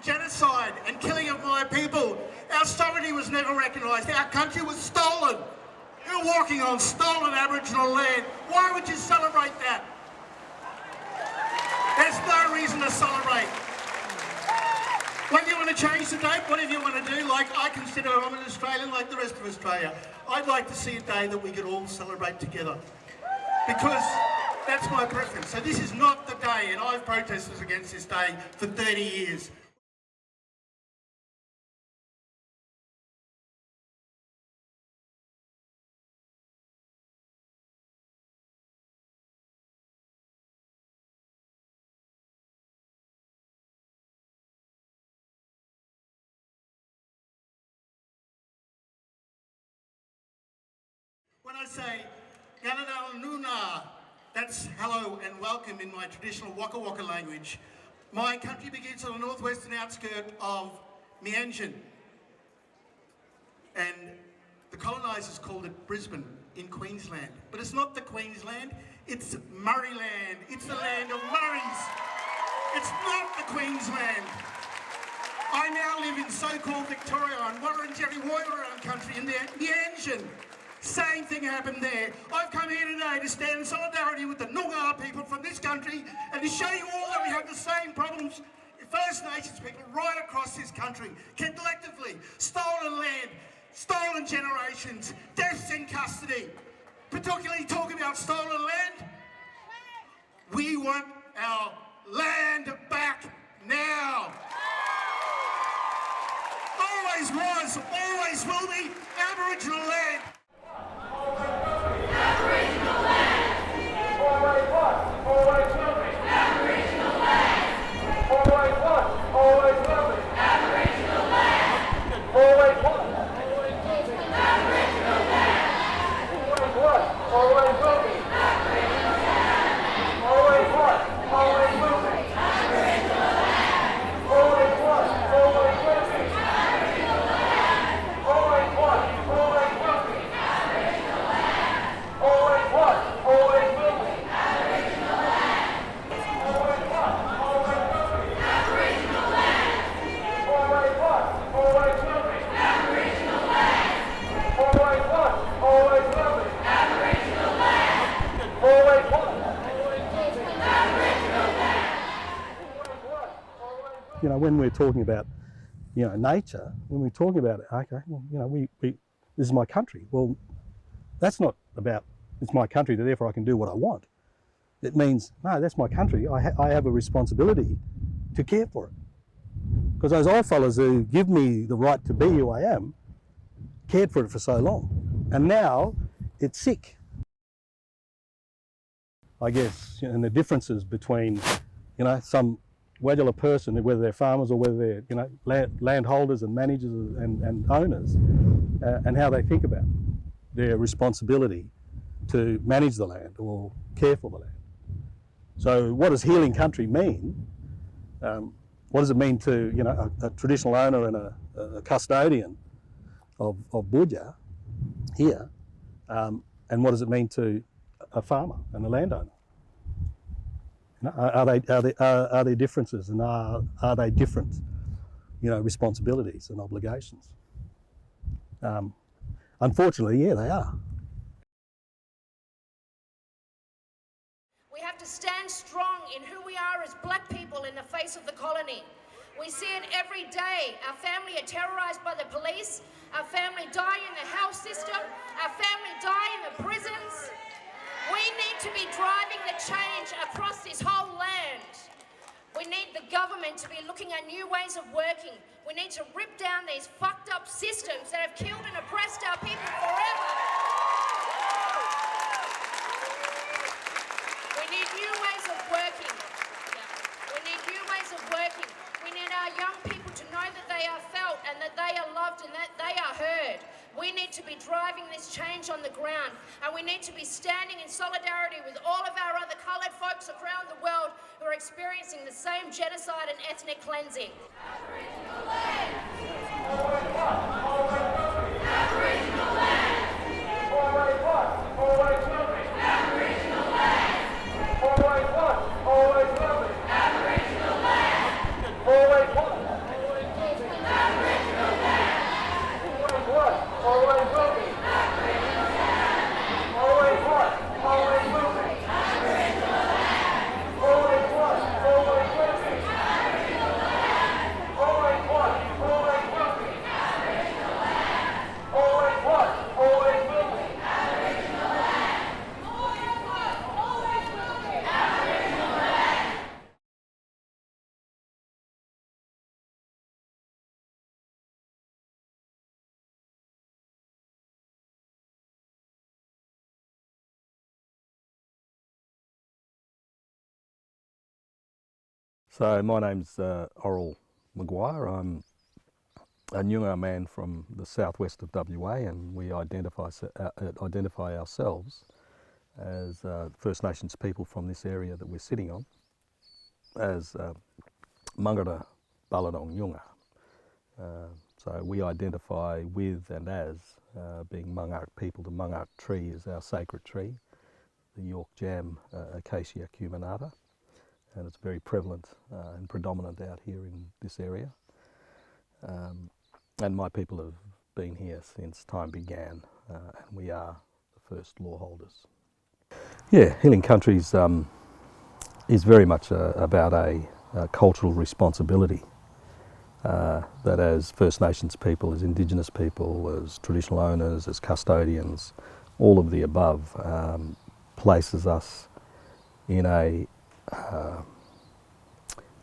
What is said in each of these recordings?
genocide and killing of my people. Our sovereignty was never recognised. Our country was stolen. You're walking on stolen Aboriginal land. Why would you celebrate that? There's no reason to celebrate. When you want to change the date, whatever you want to do, like I consider I'm an Australian like the rest of Australia. I'd like to see a day that we could all celebrate together. Because that's my preference. So this is not the day, and I've protested against this day for 30 years. When I say Galadal Nuna, that's hello and welcome in my traditional Waka Waka language. My country begins on the northwestern outskirt of Mianjin. And the colonisers called it Brisbane in Queensland. But it's not the Queensland, it's Murrayland. It's the land of Murrays. It's not the Queensland. I now live in so-called Victoria on Wurundjeri Woiwurrung country in the Mianjin. Same thing happened there. I've come here today to stand in solidarity with the Noongar people from this country and to show you all that we have the same problems First Nations people right across this country, collectively. Stolen land, stolen generations, deaths in custody. Particularly talking about stolen land, we want our land back now. Always was, always will be Aboriginal land. Aboriginal land. Always was, always will be. Aboriginal land. Always was, always will be. Aboriginal land. Always was, always will be. Aboriginal land. Always was, always will be. Aboriginal land. Always was, always will be. Aboriginal land. Always was, always will be. Aboriginal land. Always was, always will be. Aboriginal land. Always was, always will be. Aboriginal land. Always was, always will be. Aboriginal land. Always was, always will be. Aboriginal land. Always was, always will be. Aboriginal land. Always was, always will be. Aboriginal land. You know, when we're talking about, you know, nature, when we're talking about it, okay, well, you know, this is my country. Well, that's not about, it's my country, therefore I can do what I want. It means, no, that's my country. I have a responsibility to care for it. Because those old fellas who give me the right to be who I am, cared for it for so long. And now it's sick. I guess, you know, and the differences between, you know, some regular person, whether they're farmers or whether they're, you know, landholders and managers and owners, and how they think about their responsibility to manage the land or care for the land. So what does healing country mean? What does it mean to, you know, a traditional owner and a custodian of Boorja here? And what does it mean to a farmer and a landowner? You know, are there differences, and are they different, you know, responsibilities and obligations? Unfortunately, yeah, they are. We have to stand strong in who we are as black people in the face of the colony. We see it every day. Our family are terrorised by the police. Our family die in the health system. Our family die in the prisons. We need to be driving the change across this whole land. We need the government to be looking at new ways of working. We need to rip down these fucked up systems that have killed and oppressed our people forever. We need new ways of working. We need new ways of working. We need our young people to know that they are felt and that they are loved and that they are heard. We need to be driving this change on the ground, and we need to be standing in solidarity with all of our other coloured folks around the world who are experiencing the same genocide and ethnic cleansing. Aboriginal land. Aboriginal land. Always was, always will be. Aboriginal land. Always was, always will be. Aboriginal land. Always was, So my name's Oral McGuire. I'm a Noongar man from the southwest of WA, and we identify ourselves as First Nations people from this area that we're sitting on as Mangara Baladong Noongar. So we identify with and as being Mangart people. The Mangart tree is our sacred tree, the York Jam Acacia cuminata, and it's very prevalent and predominant out here in this area. And my people have been here since time began, and we are the first law holders. Yeah, Healing Countries is very much about a cultural responsibility that as First Nations people, as Indigenous people, as traditional owners, as custodians, all of the above places us in a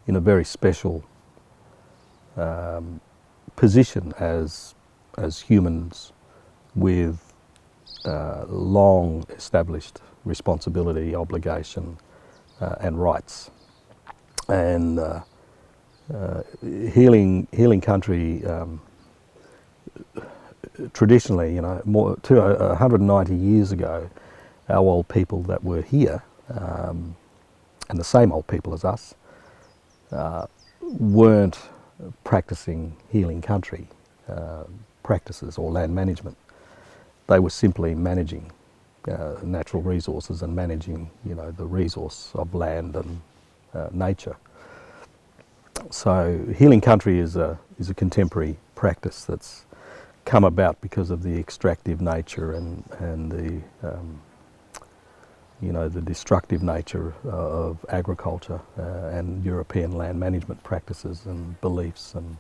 very special position as humans with long established responsibility, obligation and rights. And healing country traditionally, more 190 years ago, our old people that were here, and the same old people as us, weren't practicing healing country practices or land management. They were simply managing natural resources and managing, the resource of land and nature. So healing country is a contemporary practice that's come about because of the extractive nature and the the destructive nature of agriculture and European land management practices and beliefs and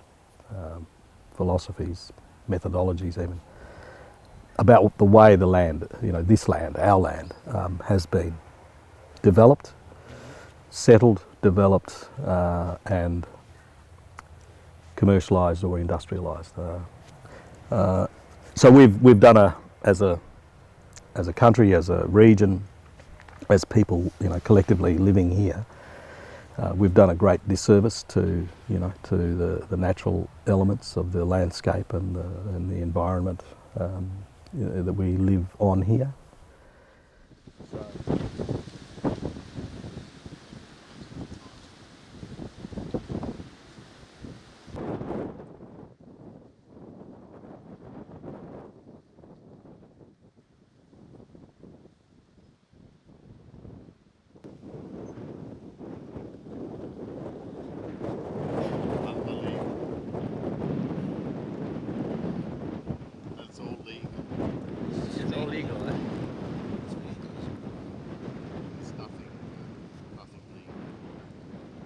philosophies, methodologies even, about the way the land, this land, our land, has been developed, settled, developed, and commercialised or industrialised. So we've done as a country, as a region, as people, collectively living here, we've done a great disservice to the natural elements of the landscape and the environment that we live on here. That's all legal. It's all legal, eh? There's nothing legal.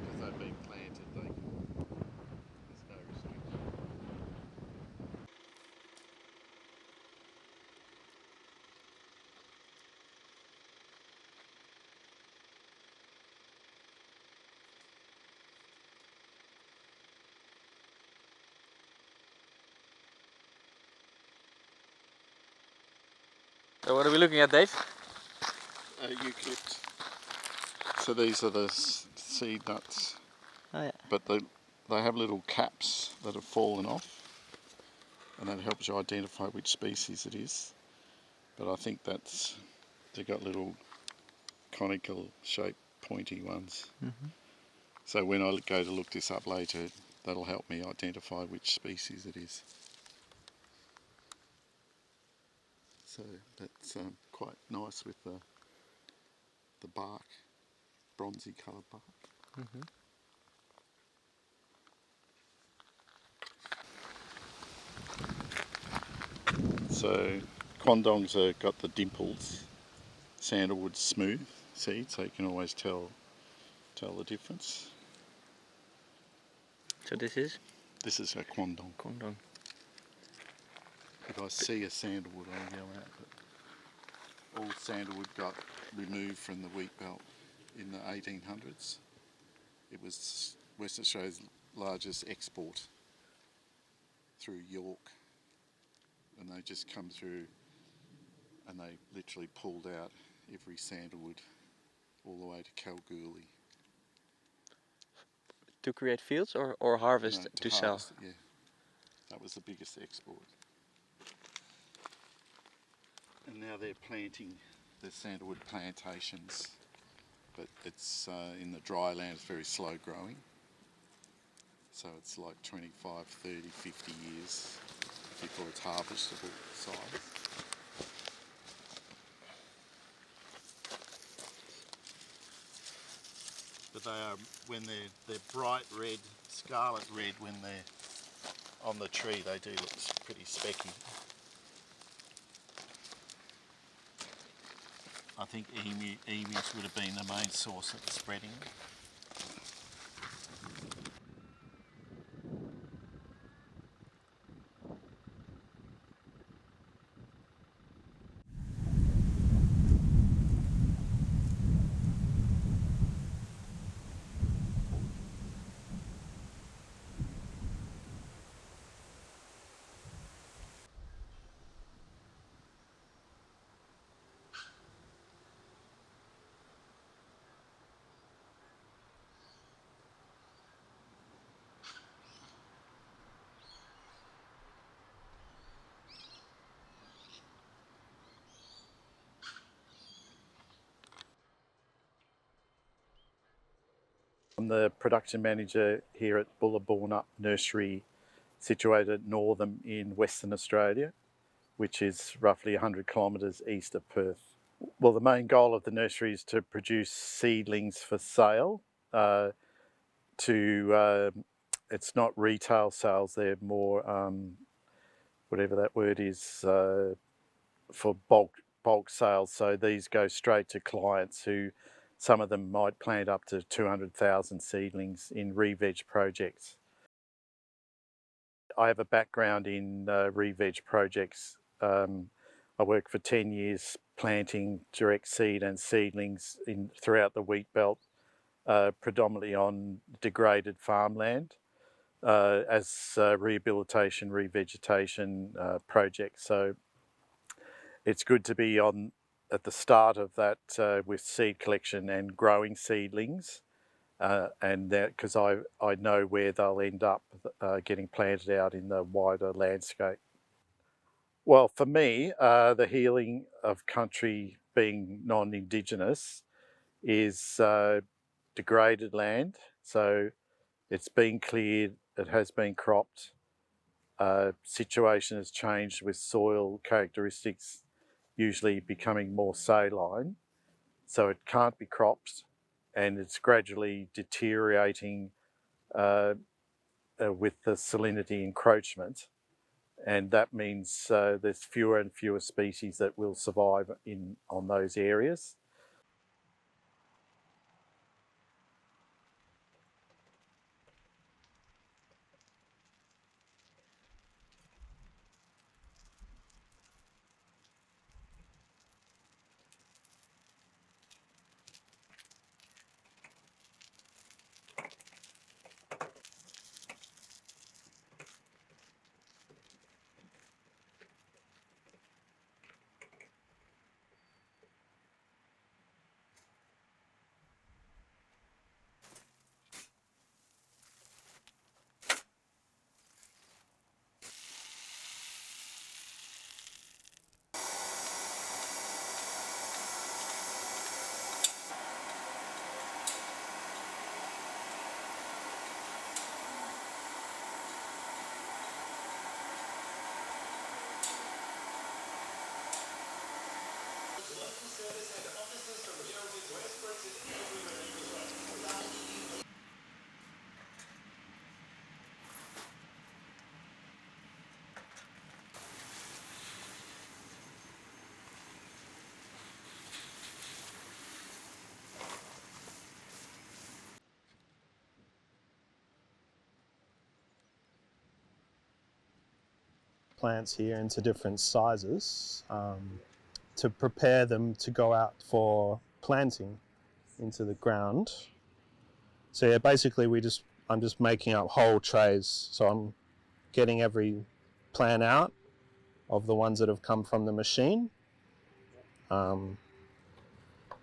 Because they've been planted, there's no restriction. So what are we looking at, Dave? Eucalypt. So these are the seed nuts, Oh yeah. but they have little caps that have fallen off, and that helps you identify which species it is. But I think they've got little conical shaped pointy ones. Mm-hmm. So when I go to look this up later, that'll help me identify which species it is. So that's quite nice with the bark, bronzy coloured bark. Mm-hmm. So quandongs have got the dimples, sandalwood's smooth seed, so you can always tell the difference. So this is This is a quandong. Kondong. If I see a sandalwood, I'll yell out. But all sandalwood got removed from the Wheatbelt in the 1800s. It was Western Australia's largest export through York, and they just come through and they literally pulled out every sandalwood all the way to Kalgoorlie. to create fields or harvest No, to sell? harvest it, yeah. That was the biggest export. And now they're planting the sandalwood plantations, but it's in the dry land, it's very slow growing. So it's like 25, 30, 50 years before it's harvestable size. But they are, when they're bright red, scarlet red, when they're on the tree, they do look pretty specky. I think emus would have been the main source of the spreading. I'm the production manager here at Boola Boornap nursery, situated northern in Western Australia, which is roughly 100 kilometres east of Perth. Well, the main goal of the nursery is to produce seedlings for sale. It's not retail sales, they're more, whatever that word is, for bulk sales. So these go straight to clients who, some of them might plant up to 200,000 seedlings in re-veg projects. I have a background in re-veg projects. I worked for 10 years planting direct seed and seedlings throughout the Wheatbelt, predominantly on degraded farmland as rehabilitation, revegetation projects. So it's good to be on at the start of that with seed collection and growing seedlings, and that because I know where they'll end up getting planted out in the wider landscape. Well, for me, the healing of country being non-Indigenous is degraded land. So it's been cleared, it has been cropped, situation has changed with soil characteristics usually becoming more saline, so it can't be cropped, and it's gradually deteriorating with the salinity encroachment, and that means there's fewer and fewer species that will survive on those areas. Plants here into different sizes to prepare them to go out for planting into the ground. So yeah, basically I'm just making up whole trays. So I'm getting every plant out of the ones that have come from the machine.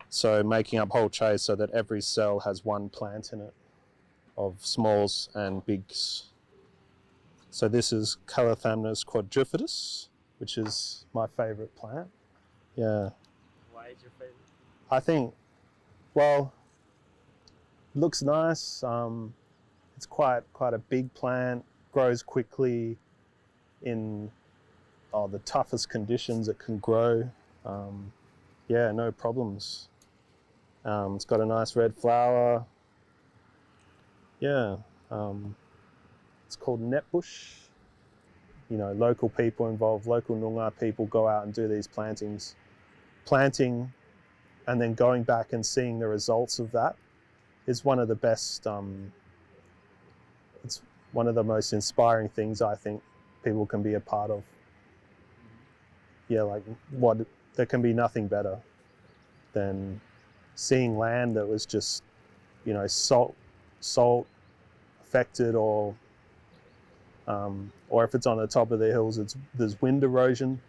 So making up whole trays so that every cell has one plant in it of smalls and bigs. So this is Calothamnus quadrifatus, which is my favourite plant. Yeah. Why is your favorite? I think, well, it looks nice. It's quite a big plant, grows quickly in the toughest conditions it can grow. Yeah, no problems. It's got a nice red flower. Yeah, it's called netbush. You know, local people involved, local Noongar people go out and do these plantings. Planting and then going back and seeing the results of that is one of the best, it's one of the most inspiring things I think people can be a part of. Yeah, like there can be nothing better than seeing land that was just, you know, salt affected, or if it's on the top of the hills, there's wind erosion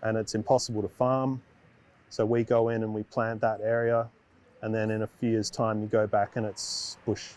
and it's impossible to farm. So we go in and we plant that area, and then in a few years' time you go back and it's bush.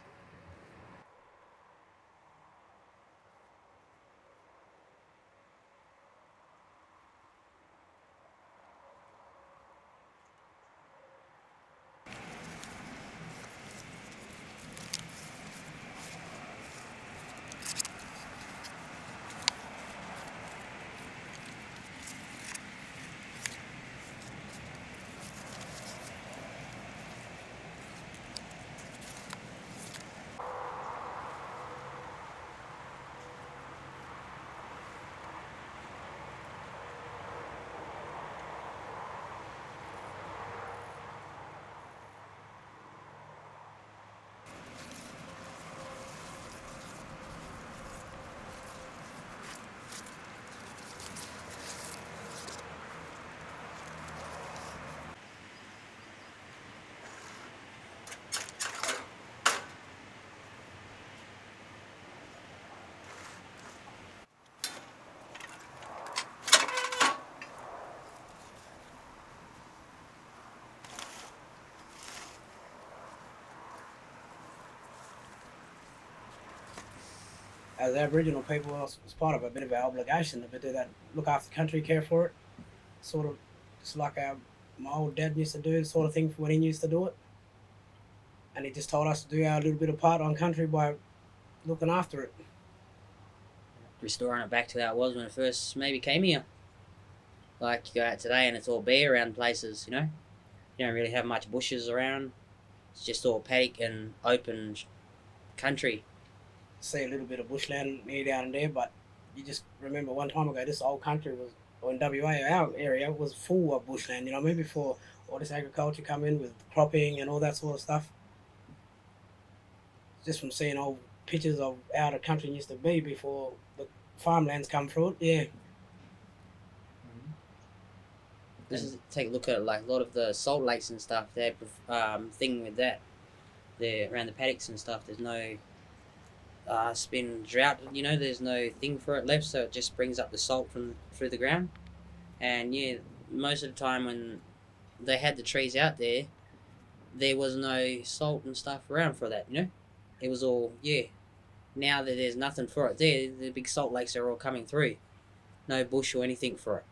As Aboriginal people, it's part of a bit of our obligation to do that, look after the country, care for it. Sort of just like my old dad used to do, sort of thing when he used to do it. And he just told us to do our little bit of part on country by looking after it. Restoring it back to how it was when it first maybe came here. Like you go out today and it's all bare around places, you know? You don't really have much bushes around. It's just all paddock and open country. See a little bit of bushland here, down there, but you just remember one time ago, this old country was, or in WA, our area was full of bushland, you know what I mean, before all this agriculture come in with cropping and all that sort of stuff. Just from seeing old pictures of how the country used to be before the farmlands come through it, yeah. Just take a look at like a lot of the salt lakes and stuff. They have thing with that. They're around the paddocks and stuff. There's no it's been drought, you know, there's no thing for it left, so it just brings up the salt from through the ground. And yeah, most of the time when they had the trees out there was no salt and stuff around for that, you know. It was all, yeah. Now that there's nothing for it there, the big salt lakes are all coming through. No bush or anything for it.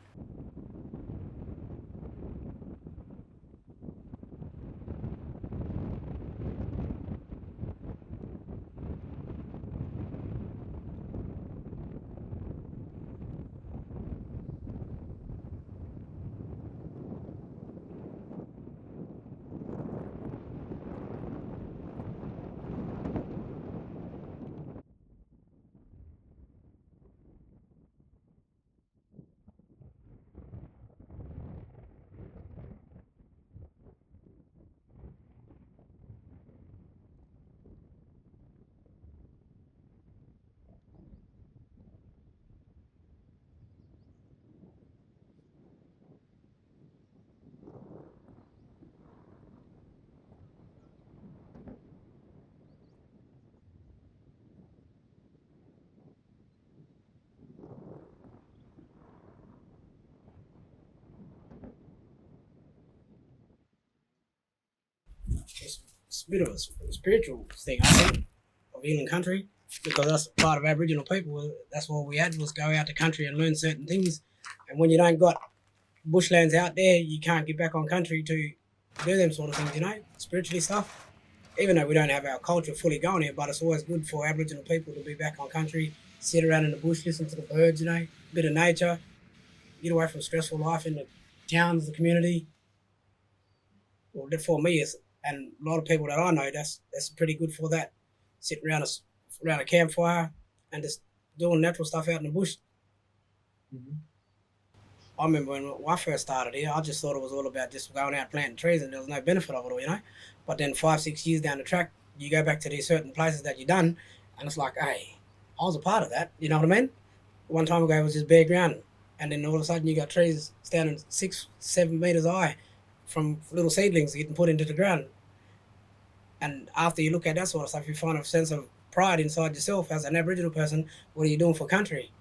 It's a bit of a spiritual thing, I think. healing country, because that's part of Aboriginal people. That's what we had, was go out to country and learn certain things. And when you don't got bushlands out there, you can't get back on country to do them sort of things, you know, spiritually stuff. Even though we don't have our culture fully going here, but it's always good for Aboriginal people to be back on country, sit around in the bush, listen to the birds, you know, bit of nature, get away from stressful life in the towns, the community. Well, for me, and a lot of people that I know, that's pretty good for that. Sitting around a campfire and just doing natural stuff out in the bush. Mm-hmm. I remember when I first started here, I just thought it was all about just going out planting trees, and there was no benefit of it all, you know. But then 5-6 years down the track, you go back to these certain places that you've done, and it's like, hey, I was a part of that, you know what I mean? One time ago, it was just bare ground, and then all of a sudden you got trees standing 6-7 meters high from little seedlings getting put into the ground. And after you look at that sort of stuff, you find a sense of pride inside yourself as an Aboriginal person. What are you doing for country?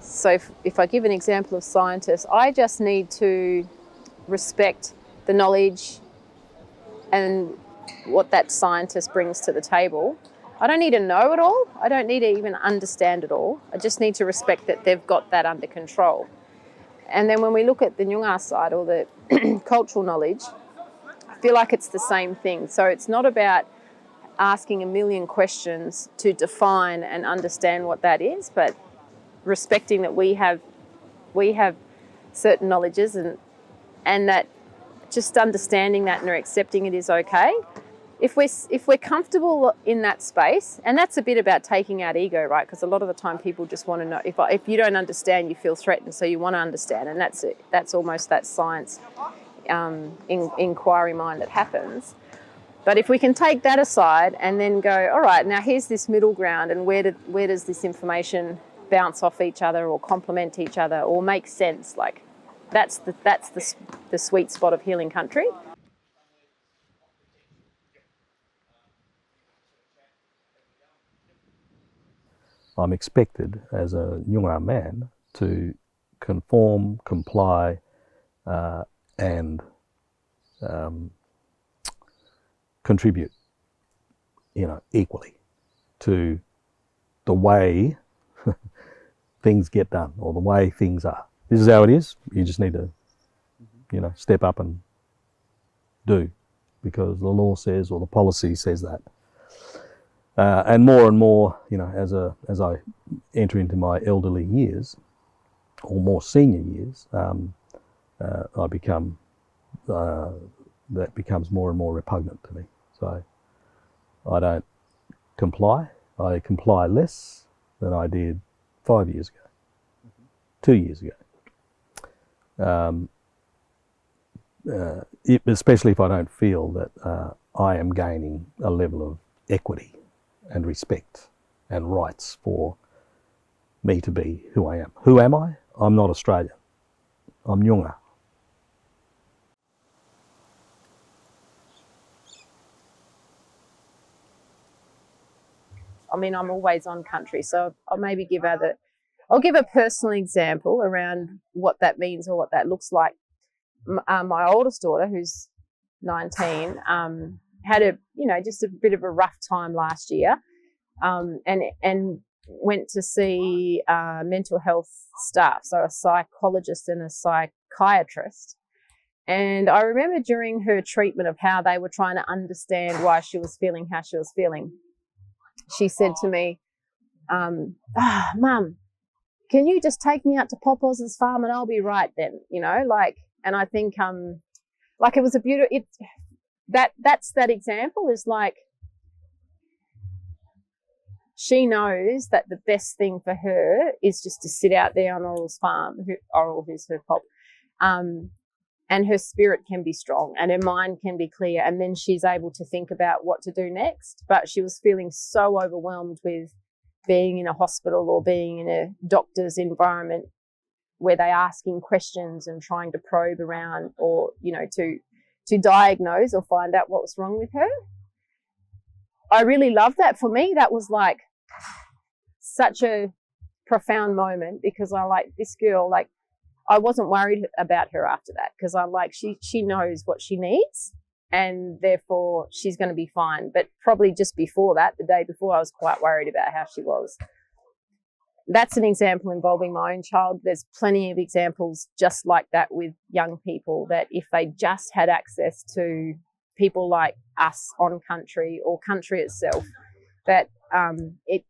So if I give an example of scientists, I just need to respect the knowledge and what that scientist brings to the table. I don't need to know it all. I don't need to even understand it all. I just need to respect that they've got that under control. And then when we look at the Noongar side, or the cultural knowledge, I feel like it's the same thing. So it's not about asking a million questions to define and understand what that is, but respecting that we have certain knowledges, and that just understanding that and accepting it is okay. If we're comfortable in that space, and that's a bit about taking out ego, right? Because a lot of the time people just want to know. If you don't understand, you feel threatened, so you want to understand, and that's almost that science inquiry mind that happens. But if we can take that aside and then go, all right, now here's this middle ground, and where does this information bounce off each other or complement each other or make sense? Like that's the sweet spot of healing country. I'm expected as a Noongar man to conform, comply, and contribute, equally to the way things get done, or the way things are. This is how it is. You just need to, step up and do, because the law says, or the policy says that. And more, as I enter into my elderly years, or more senior years, I become that becomes more and more repugnant to me. So I don't comply. I comply less than I did 5 years ago, 2 years ago. Especially if I don't feel that I am gaining a level of equity and respect and rights for me to be who I am. Who am I? I'm not Australian. I'm Noongar. I mean, I'm always on country, so I'll maybe I'll give a personal example around what that means or what that looks like. My oldest daughter, who's 19, had just a bit of a rough time last year, and went to see mental health staff, so a psychologist and a psychiatrist. And I remember during her treatment of how they were trying to understand why she was feeling how she was feeling, she said to me, Mum, can you just take me out to Popoz's farm and I'll be right then, and I think it was a beautiful, that's that example is like, she knows that the best thing for her is just to sit out there on Oral's farm, Oral, who's her pop, and her spirit can be strong and her mind can be clear, and then she's able to think about what to do next. But she was feeling so overwhelmed with being in a hospital or being in a doctor's environment where they're asking questions and trying to probe around, or, you know, to diagnose or find out what was wrong with her. I really loved that. For me, that was like such a profound moment, because I like this girl, like I wasn't worried about her after that, because I'm like, she knows what she needs and therefore she's going to be fine. But probably just before that, the day before, I was quite worried about how she was. That's an example involving my own child. There's plenty of examples just like that with young people, that if they just had access to people like us on country or country itself, that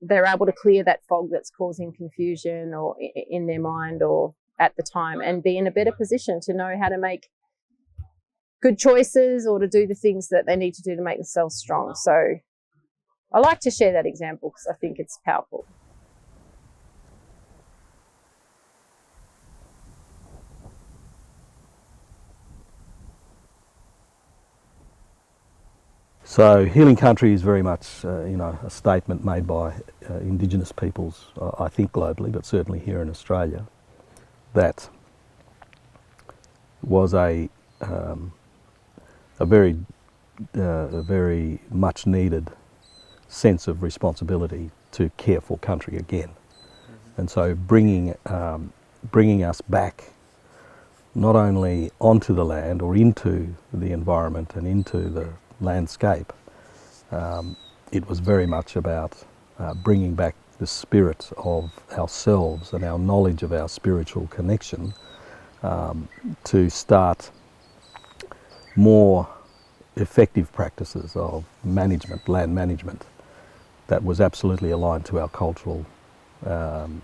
they're able to clear that fog that's causing confusion or in their mind or at the time, and be in a better position to know how to make good choices or to do the things that they need to do to make themselves strong. So I like to share that example because I think it's powerful. So healing country is very much, a statement made by Indigenous peoples, I think globally, but certainly here in Australia, that was a very much needed sense of responsibility to care for country again. And so bringing us back not only onto the land or into the environment and into the landscape, it was very much about bringing back the spirit of ourselves and our knowledge of our spiritual connection, to start more effective practices of management, land management, that was absolutely aligned to our cultural and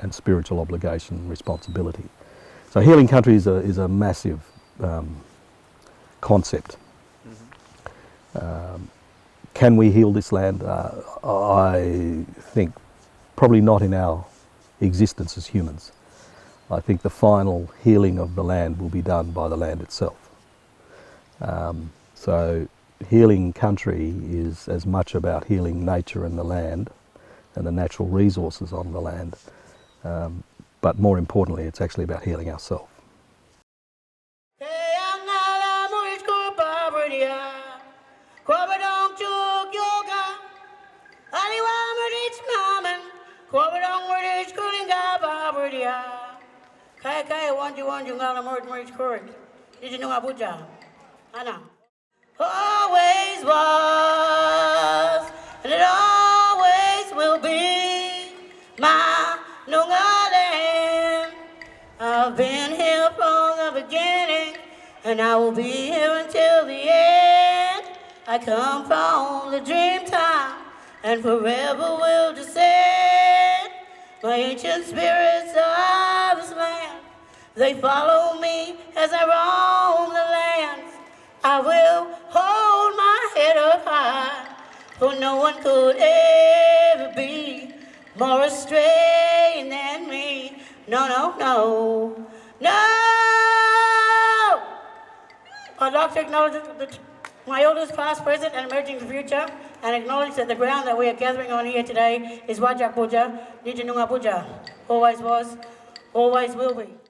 spiritual obligation and responsibility. So healing country is a massive concept. Can we heal this land? I think probably not in our existence as humans. I think the final healing of the land will be done by the land itself. So healing country is as much about healing nature and the land and the natural resources on the land, but more importantly, it's actually about healing ourselves. Always was, and it always will be my Noongar Land. I've been here from the beginning, and I will be here until the end. I come from the dream time, and forever will descend. My ancient spirits of this land, they follow me as I roam the lands. I will hold my head up high, for no one could ever be more astray than me. No, no, no, no! I'd like to acknowledge my elders, past, present, and emerging future, and acknowledge that the ground that we are gathering on here today is Wajak Puja, Nijinunga Puja. Always was, always will be.